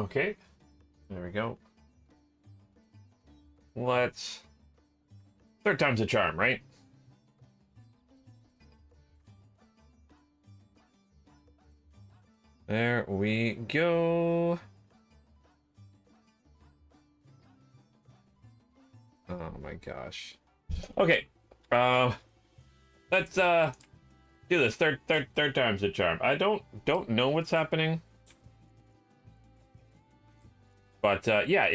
Okay, there we go. Let's... Third time's a charm, right? There we go. Oh my gosh. Okay. Let's do this. Third time's a charm. I don't know what's happening. But yeah,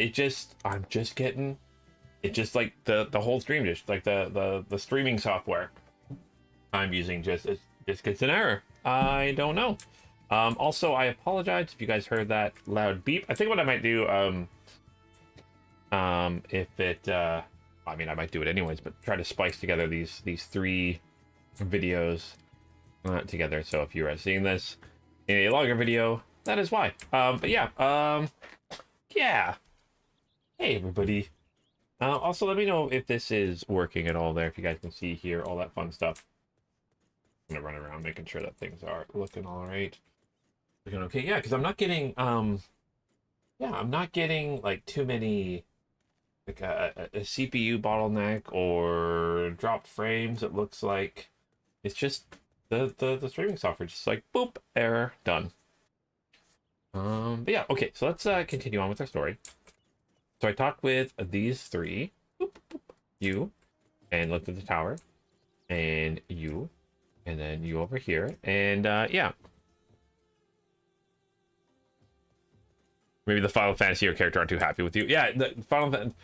I'm just getting it, just like the whole stream, just like the streaming software I'm using just gets an error. I don't know. Also, I apologize if you guys heard that loud beep. I think what I might do, if it, I mean, I might do it anyways, but try to splice together these three videos together. So if you are seeing this in a longer video, that is why. But yeah, yeah. Hey everybody. Also, let me know if this is working at all there. If you guys can see here, all that fun stuff. I'm gonna run around making sure that things are looking all right. Looking okay, yeah, because I'm not getting yeah, I'm not getting like too many, like a CPU bottleneck or dropped frames. It looks like it's just the streaming software just like boop, error, done. But yeah, okay, so let's continue on with our story. So I talked with these three, boop, boop, you, and looked at the tower, and you, and then you over here, and yeah. Maybe the Final Fantasy or character aren't too happy with you. Yeah, the Final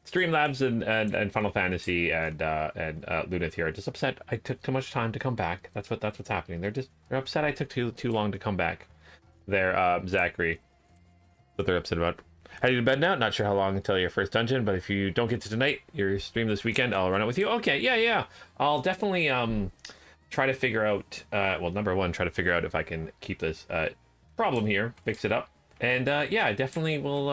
Streamlabs and Final Fantasy and Lunith here are just upset I took too much time to come back. That's what's happening. They're upset I took too long to come back. They're Zachary. What they're upset about. Heading to bed now. Not sure how long until your first dungeon, but if you don't get to tonight, your stream this weekend, I'll run it with you. Okay, yeah. I'll definitely try to figure out. Well, number one, try to figure out if I can keep this problem here, fix it up. And yeah, I definitely will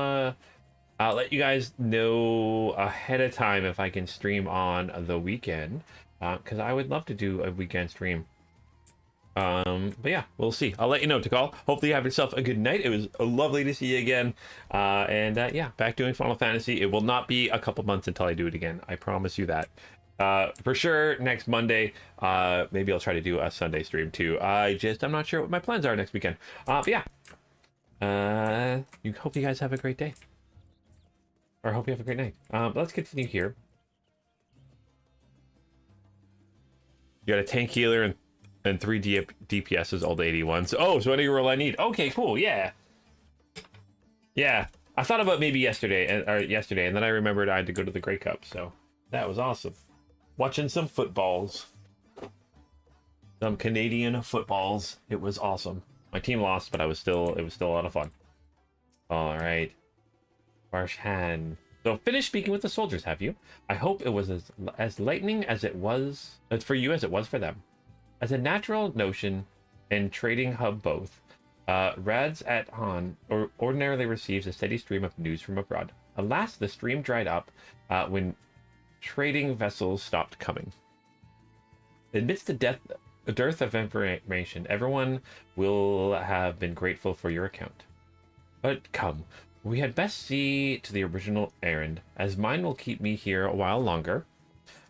I'll let you guys know ahead of time if I can stream on the weekend, because I would love to do a weekend stream. But yeah, we'll see. I'll let you know, Tikal. Hopefully you have yourself a good night. It was lovely to see you again. And yeah, back doing Final Fantasy. It will not be a couple months until I do it again. I promise you that. For sure, next Monday. Maybe I'll try to do a Sunday stream too. I'm not sure what my plans are next weekend. But yeah. Hope you guys have a great day. Or I hope you have a great night. Let's continue here. You got a tank healer and 3 DPSs, all the 81s. Oh, so any role I need. Okay, cool, yeah. Yeah, I thought about maybe yesterday, and then I remembered I had to go to the Grey Cup, so that was awesome. Watching some footballs. Some Canadian footballs. It was awesome. My team lost, but it was still a lot of fun. All right. Barshan. So finish speaking with the soldiers, have you? I hope it was as lightning as it was for you as it was for them. As a natural notion and trading hub both, Rads at Han ordinarily receives a steady stream of news from abroad. Alas, the stream dried up when trading vessels stopped coming. Amidst the dearth of information, everyone will have been grateful for your account. But come, we had best see to the original errand, as mine will keep me here a while longer.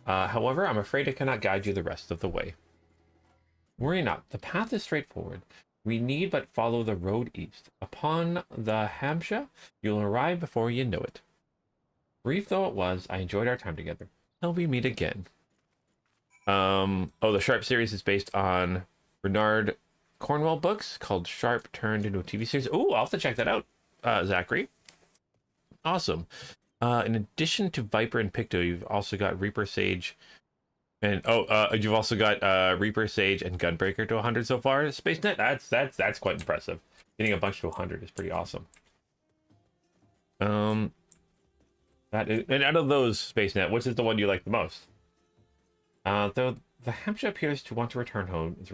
However, I'm afraid I cannot guide you the rest of the way. Worry not, the path is straightforward. We need but follow the road east. Upon the Hampshire, you'll arrive before you know it. Brief though it was, I enjoyed our time together. Till we meet again. Oh, the Sharp series is based on Bernard Cornwell books called Sharp turned into a TV series. Oh, I'll have to check that out, Zachary. Awesome. In addition to Viper and Picto, you've also got Reaper Sage. And you've also got Reaper, Sage, and Gunbreaker to 100 so far. SpaceNet, that's quite impressive. Getting a bunch to 100 is pretty awesome. And out of those, SpaceNet, which is the one you like the most? Though the Hampshire appears to want to return home, it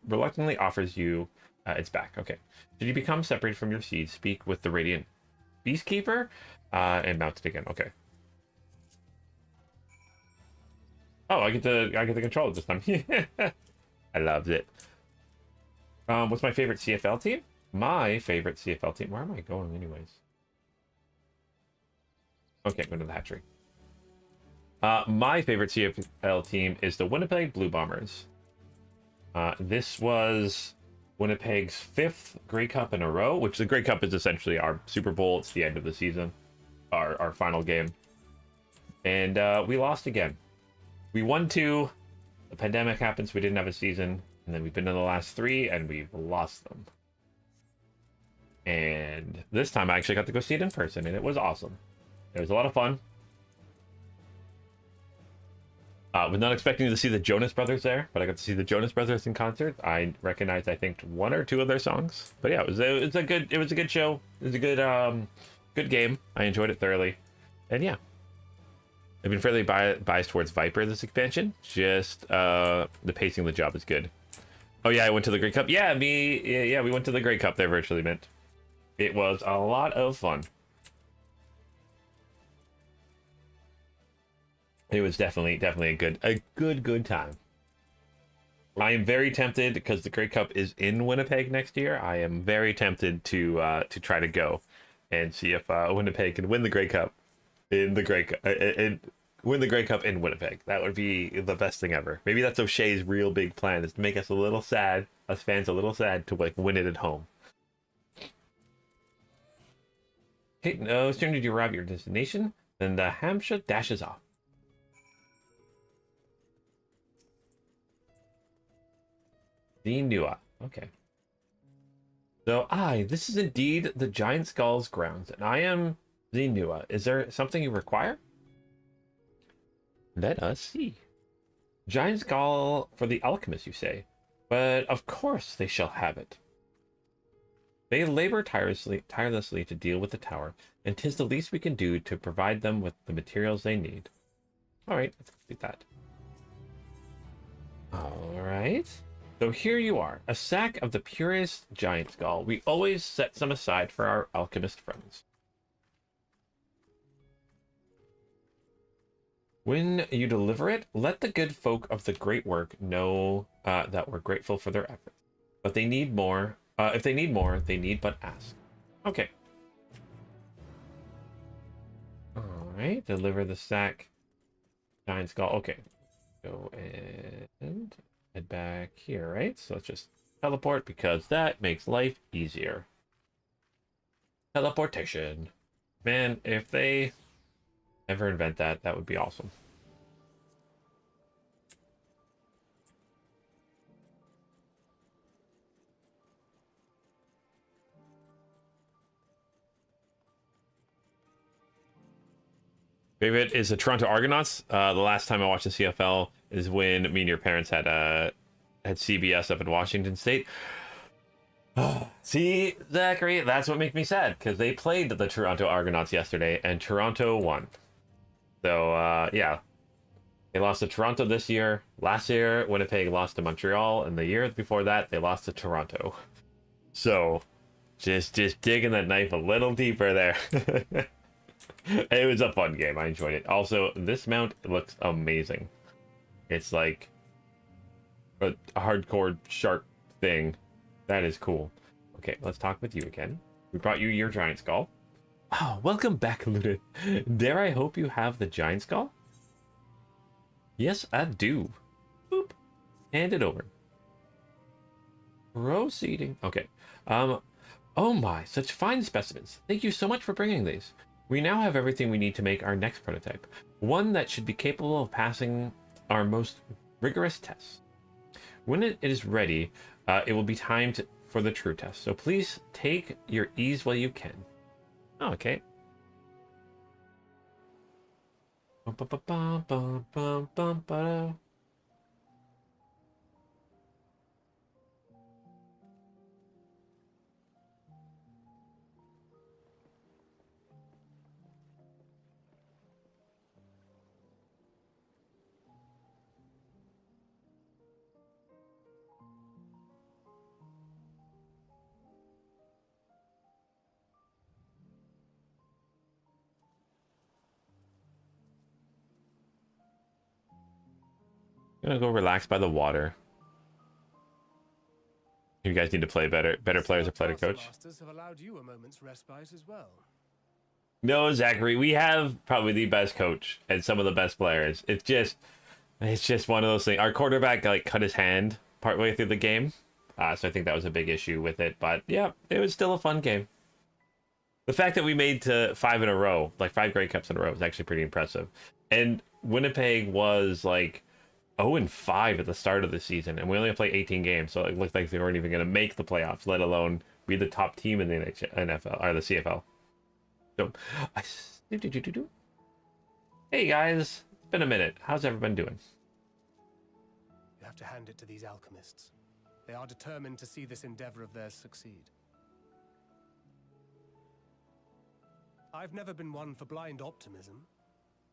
reluctantly offers you its back. Okay. Should you become separated from your seed, speak with the Radiant Beastkeeper and mount it again. Okay. Oh, I get the control this time. I loved it. What's my favorite CFL team? my favorite CFL team. Where am I going, anyways? Okay, I'm going to the hatchery. My favorite CFL team is the Winnipeg Blue Bombers. This was Winnipeg's 5th Grey Cup in a row, which the Grey Cup is essentially our Super Bowl. It's the end of the season, our final game. And we lost again. We won 2. The pandemic happens, we didn't have a season. And then we've been to the last 3, and we've lost them. And this time I actually got to go see it in person, and it was awesome. It was a lot of fun. Was not expecting to see the Jonas Brothers there, but I got to see the Jonas Brothers in concert. I recognized, I think, 1 or 2 of their songs. But yeah, it was a good show. It was a good game. I enjoyed it thoroughly, and yeah, I've been fairly biased towards Viper this expansion. Just the pacing of the job is good. Oh yeah, I went to the Grey Cup. Yeah, yeah, we went to the Grey Cup there virtually, Mint. It was a lot of fun. It was definitely a good time. I am very tempted, because the Grey Cup is in Winnipeg next year. I am very tempted to try to go and see if Winnipeg can win the Grey Cup in the Grey Cup and win the Grey Cup in Winnipeg. That would be the best thing ever. Maybe that's O'Shea's real big plan, is to make us a little sad, us fans a little sad, to like win it at home. Okay, no sooner do you arrive at your destination than the Hampshire dashes off. Zenua. Okay. So, this is indeed the Giant Skull's grounds, and I am Zenua. Is there something you require? Let us see. Giant Skull for the alchemist, you say? But of course they shall have it. They labor tirelessly to deal with the tower, and 'tis the least we can do to provide them with the materials they need. Alright, let's complete that. Alright. So here you are, a sack of the purest giant skull. We always set some aside for our alchemist friends. When you deliver it, let the good folk of the great work know that we're grateful for their efforts. But they need more. If they need more, they need but ask. Okay. Alright, deliver the sack. Giant skull. Okay. Go and head back here, right? So let's just teleport, because that makes life easier. Teleportation. Man, if they ever invent that, that would be awesome. Favorite is the Toronto Argonauts. The last time I watched the CFL is when me and your parents had CBS up in Washington State. See, Zachary, that's what makes me sad, because they played the Toronto Argonauts yesterday, and Toronto won. So, yeah. They lost to Toronto this year. Last year, Winnipeg lost to Montreal, and the year before that, they lost to Toronto. So, just digging that knife a little deeper there. It was a fun game. I enjoyed it. Also, this mount looks amazing. It's like a hardcore shark thing. That is cool. Okay, let's talk with you again. We brought you your giant skull. Oh, welcome back, Ludin. Dare I hope you have the giant skull? Yes, I do. Boop. Hand it over. Proceeding. Okay. Oh my, such fine specimens. Thank you so much for bringing these. We now have everything we need to make our next prototype. One that should be capable of passing our most rigorous tests. When it is ready, it will be time for the true test. So please take your ease while you can. Oh, okay. Gonna go relax by the water. You guys need to play better. Better players are better coach. Masters have allowed you a moment's respite as well. No, Zachary, we have probably the best coach and some of the best players. It's just one of those things. Our quarterback like cut his hand partway through the game, so I think that was a big issue with it. But yeah, it was still a fun game. The fact that we made to 5 in a row, like 5 Grey Cups in a row, is actually pretty impressive. And Winnipeg was like 0-5 at the start of the season, and we only played 18 games, so it looked like they weren't even going to make the playoffs, let alone be the top team in the NFL or the CFL. So, hey guys, it's been a minute. How's everyone doing? You have to hand it to these alchemists. They are determined to see this endeavor of theirs succeed. I've never been one for blind optimism,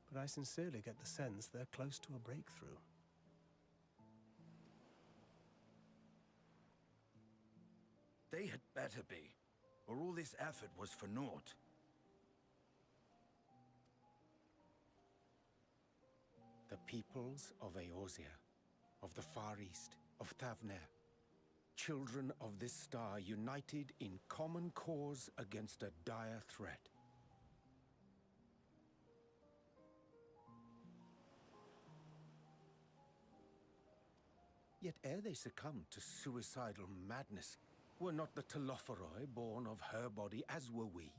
but I sincerely get the sense they're close to a breakthrough. They had better be, or all this effort was for naught. The peoples of Eorzea, of the Far East, of Thavner, children of this star united in common cause against a dire threat. Yet ere they succumbed to suicidal madness, were not the Telophoroi born of her body as were we?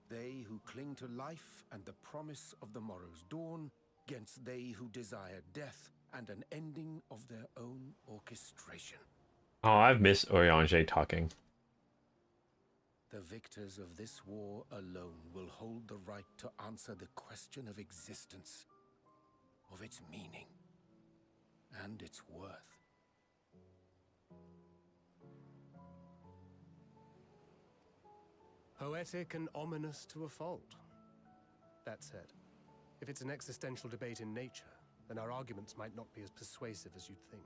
They who cling to life and the promise of the morrow's dawn, against they who desire death and an ending of their own orchestration. Oh, I've missed Oriange talking. The victors of this war alone will hold the right to answer the question of existence, of its meaning, and its worth. Poetic and ominous to a fault. That said, if it's an existential debate in nature, then our arguments might not be as persuasive as you'd think.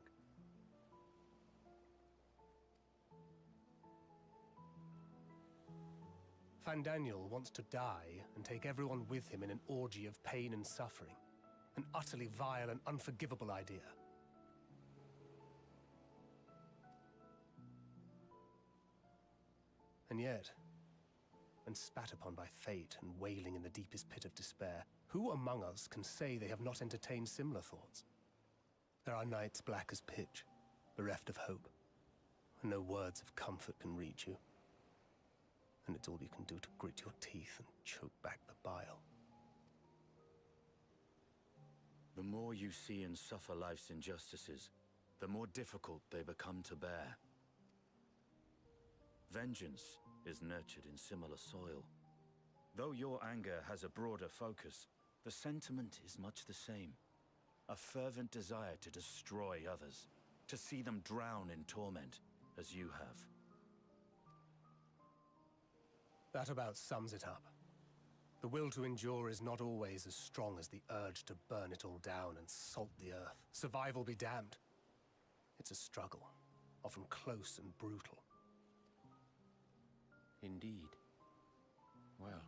Fandaniel wants to die and take everyone with him in an orgy of pain and suffering. An utterly vile and unforgivable idea. And yet, when spat upon by fate and wailing in the deepest pit of despair, who among us can say they have not entertained similar thoughts? There are nights black as pitch, bereft of hope, and no words of comfort can reach you. And it's all you can do to grit your teeth and choke back the bile. The more you see and suffer life's injustices, the more difficult they become to bear. Vengeance is nurtured in similar soil. Though your anger has a broader focus, the sentiment is much the same. A fervent desire to destroy others, to see them drown in torment, as you have. That about sums it up. The will to endure is not always as strong as the urge to burn it all down and salt the earth. Survival be damned. It's a struggle, often close and brutal. Indeed. Well,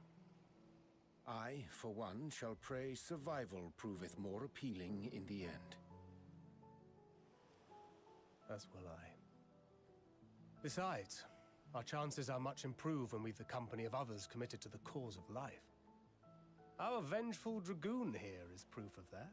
I, for one, shall pray survival proveth more appealing in the end. As will I. Besides, our chances are much improved when we've the company of others committed to the cause of life. Our vengeful dragoon here is proof of that.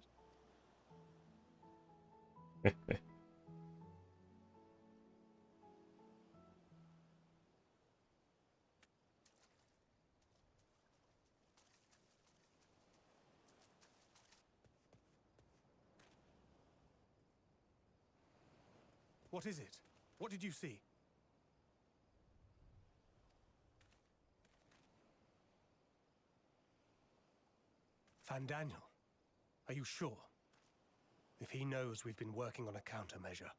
What is it? What did you see? Fandaniel, are you sure? If he knows we've been working on a countermeasure.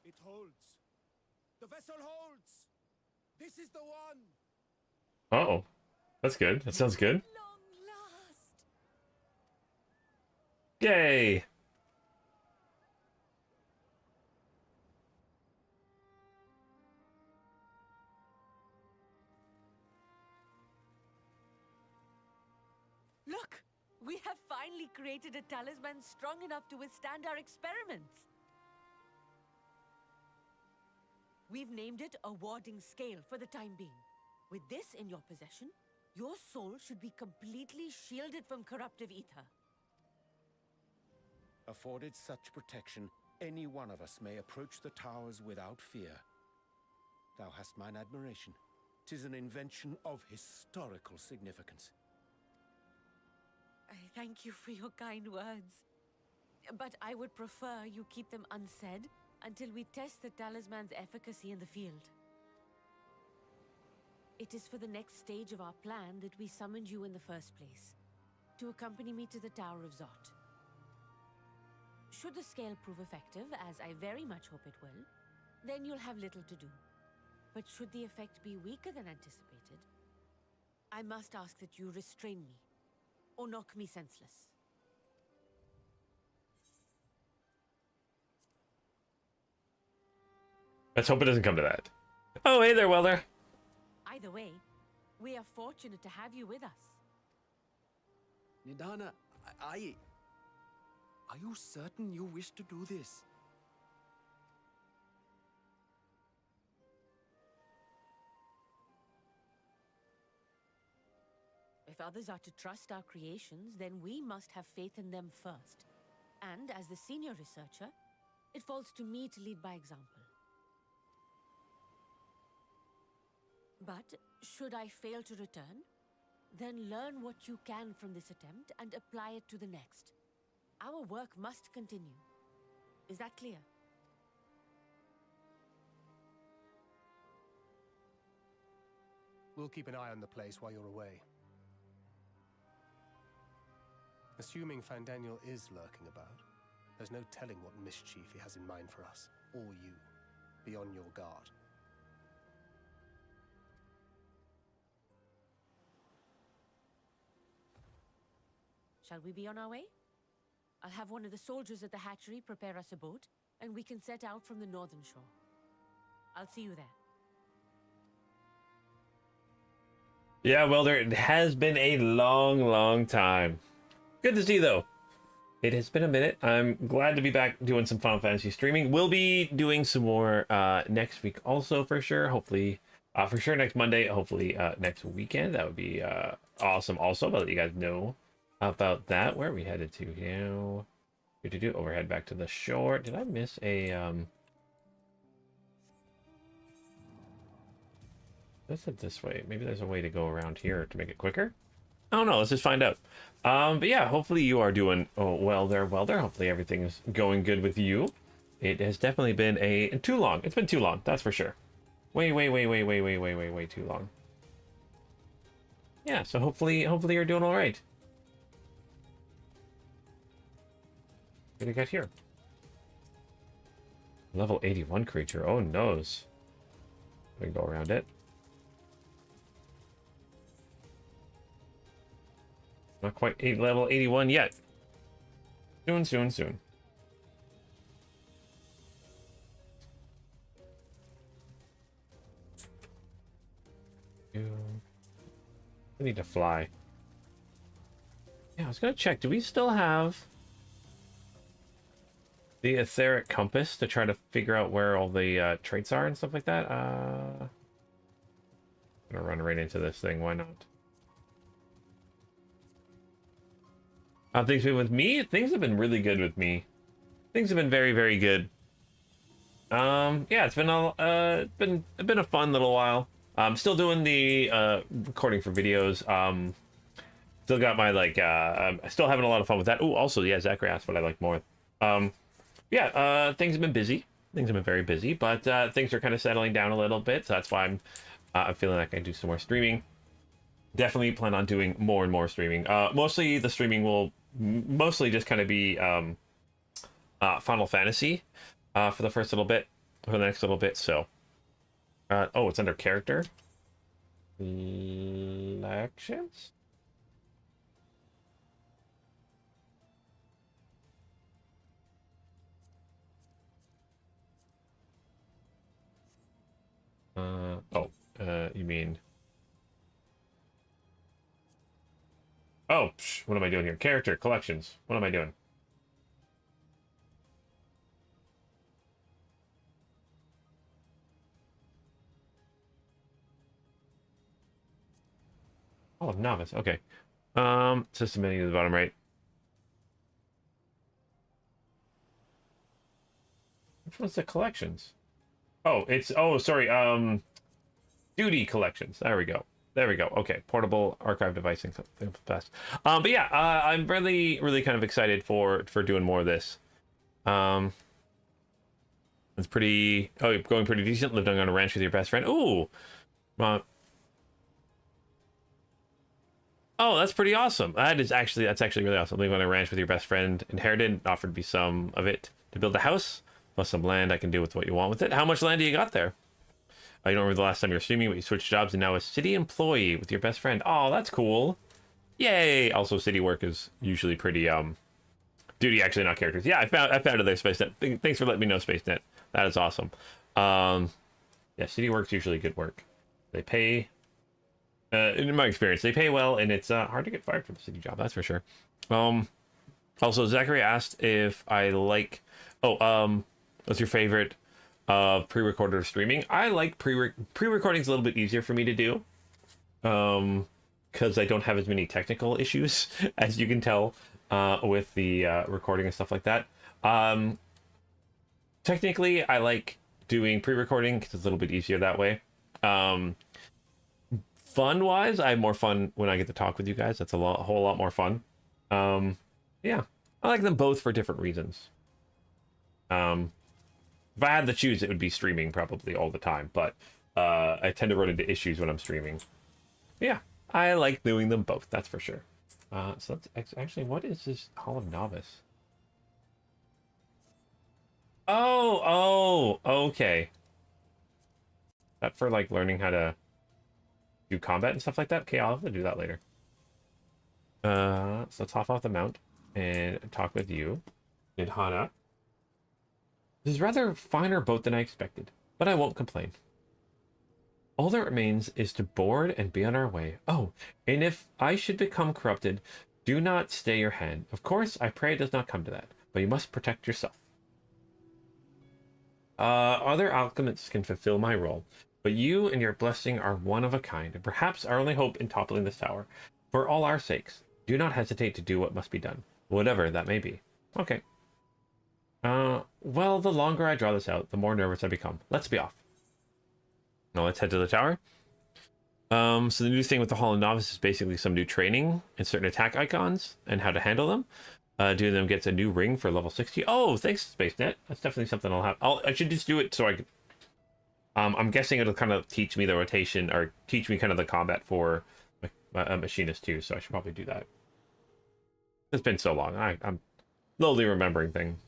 It holds. The vessel holds. This is the one. Oh, that's good. That sounds good. Long last. Yay! Look, We have finally created a talisman strong enough to withstand our experiments. We've named it a warding scale for the time being. With this in your possession, your soul should be completely shielded from corruptive ether. Afforded such protection, any one of us may approach the towers without fear. Thou hast mine admiration. 'Tis an invention of historical significance. I thank you for your kind words. But I would prefer you keep them unsaid until we test the talisman's efficacy in the field. It is for the next stage of our plan that we summoned you in the first place, to accompany me to the Tower of Zot. Should the scale prove effective, as I very much hope it will, then you'll have little to do. But should the effect be weaker than anticipated, I must ask that you restrain me, or knock me senseless. Let's hope it doesn't come to that. Oh, hey there, Welder. Either way, we are fortunate to have you with us. Nidana, are you certain you wish to do this? If others are to trust our creations, then we must have faith in them first. And as the senior researcher, it falls to me to lead by example. But should I fail to return, then learn what you can from this attempt and apply it to the next. Our work must continue. Is that clear? We'll keep an eye on the place while you're away. Assuming Fandaniel is lurking about, there's no telling what mischief he has in mind for us, or you. Be on your guard. Shall we be on our way? I'll have one of the soldiers at the hatchery prepare us a boat, and we can set out from the northern shore. I'll see you there. Yeah, Welder, it has been a long, long time. Good to see, though. It has been a minute. I'm glad to be back doing some Final Fantasy streaming. We'll be doing some more next week also, for sure. Hopefully, for sure next Monday. Hopefully next weekend. That would be awesome also. I'll let you guys know about that. Where are we headed to now? Oh, we're headed back to the shore. Did I miss a... Let's head this way. Maybe there's a way to go around here to make it quicker. I don't know. Let's just find out. But yeah, hopefully you are doing well there, Welder. Hopefully everything is going good with you. It has definitely been too long. It's been too long, that's for sure. Way too long. Yeah, so hopefully you're doing all right. What do we got here? Level 81 creature. Oh, nose. We can go around it. Not quite level 81 yet. Soon. We need to fly. Yeah, I was gonna check. Do we still have the etheric compass to try to figure out where all the traits are and stuff like that? I'm gonna run right into this thing. Why not? How things been with me? Things have been really good with me. Things have been very, very good. Yeah, it's been a fun little while. I'm still doing the recording for videos. Still got my I'm still having a lot of fun with that. Oh, also, yeah, Zachary asked what I like more. Yeah, things have been busy. Things have been very busy, but things are kind of settling down a little bit. So that's why I'm feeling like I can do some more streaming. Definitely plan on doing more and more streaming. Mostly the streaming will mostly just kind of be Final Fantasy for the first little bit, for the next little bit. So, oh, it's under character selections. You mean? Oh, what am I doing here? Character, collections. What am I doing? Oh, novice. Okay. System menu to the bottom right. Which one's the collections? Oh, it's sorry. Duty collections. There we go. There we go. Okay, portable archive device and fast. But yeah, I'm really kind of excited for doing more of this. It's pretty. Oh, going pretty decent. Living on a ranch with your best friend. Ooh. Oh, that's pretty awesome. That's actually really awesome. Living on a ranch with your best friend. Inherited. Offered to be some of it to build a house. Plus some land. I can do with what you want with it. How much land do you got there? I don't remember the last time you were streaming, but you switched jobs and now a city employee with your best friend. Oh, that's cool. Yay! Also, city work is usually pretty, duty, actually, not characters. Yeah, I found it there, SpaceNet. Thanks for letting me know, SpaceNet. That is awesome. Yeah, city work's usually good work. They pay, in my experience, they pay well, and it's hard to get fired from a city job, that's for sure. Also, Zachary asked if I like, what's your favorite pre-recorded or streaming? I like pre-recording is a little bit easier for me to do, because I don't have as many technical issues as you can tell with the recording and stuff like that. Technically, I like doing pre-recording because it's a little bit easier that way. Fun-wise, I have more fun when I get to talk with you guys. That's a whole lot more fun. Yeah, I like them both for different reasons. If I had to choose, it would be streaming probably all the time, but I tend to run into issues when I'm streaming. Yeah, I like doing them both, that's for sure. So that's actually, what is this Hall of Novice? Oh, okay. That for like learning how to do combat and stuff like that? Okay, I'll have to do that later. So let's hop off the mount and talk with you. Nidhana. This is rather finer boat than I expected, but I won't complain. All that remains is to board and be on our way. Oh, and if I should become corrupted, do not stay your hand. Of course, I pray it does not come to that, but you must protect yourself. Other alchemists can fulfill my role, but you and your blessing are one of a kind, and perhaps our only hope in toppling this tower. For all our sakes, do not hesitate to do what must be done, whatever that may be. Okay. Well, the longer I draw this out, the more nervous I become. Let's be off. Now let's head to the tower. So the new thing with the Hall of Novice is basically some new training and certain attack icons and how to handle them. Doing them gets a new ring for level 60. Oh, thanks, SpaceNet. That's definitely something I'll have. I should just do it so I can... I'm guessing it'll kind of teach me the rotation, or teach me kind of the combat for a machinist too, so I should probably do that. It's been so long. I'm slowly remembering things.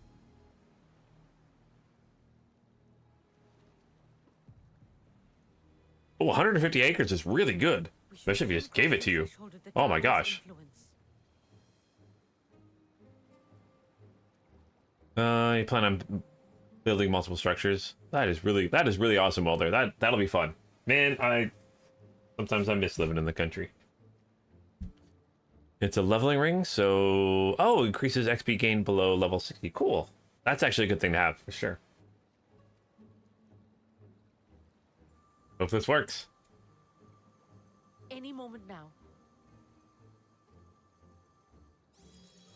Oh, 150 acres is really good. Especially if he just gave it to you. Oh my gosh. You plan on building multiple structures. That is really awesome, Mulder. That'll be fun. Man, sometimes I miss living in the country. It's a leveling ring, so increases XP gain below level 60. Cool. That's actually a good thing to have for sure. Hope this works. Any moment now.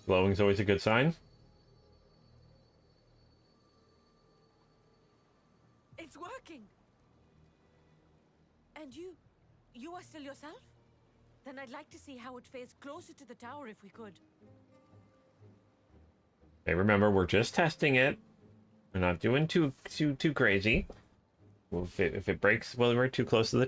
Glowing's always a good sign. It's working. And you are still yourself? Then I'd like to see how it fares closer to the tower if we could. Hey, remember, we're just testing it. We're not doing too crazy. Well, if it breaks, well, we're too close to the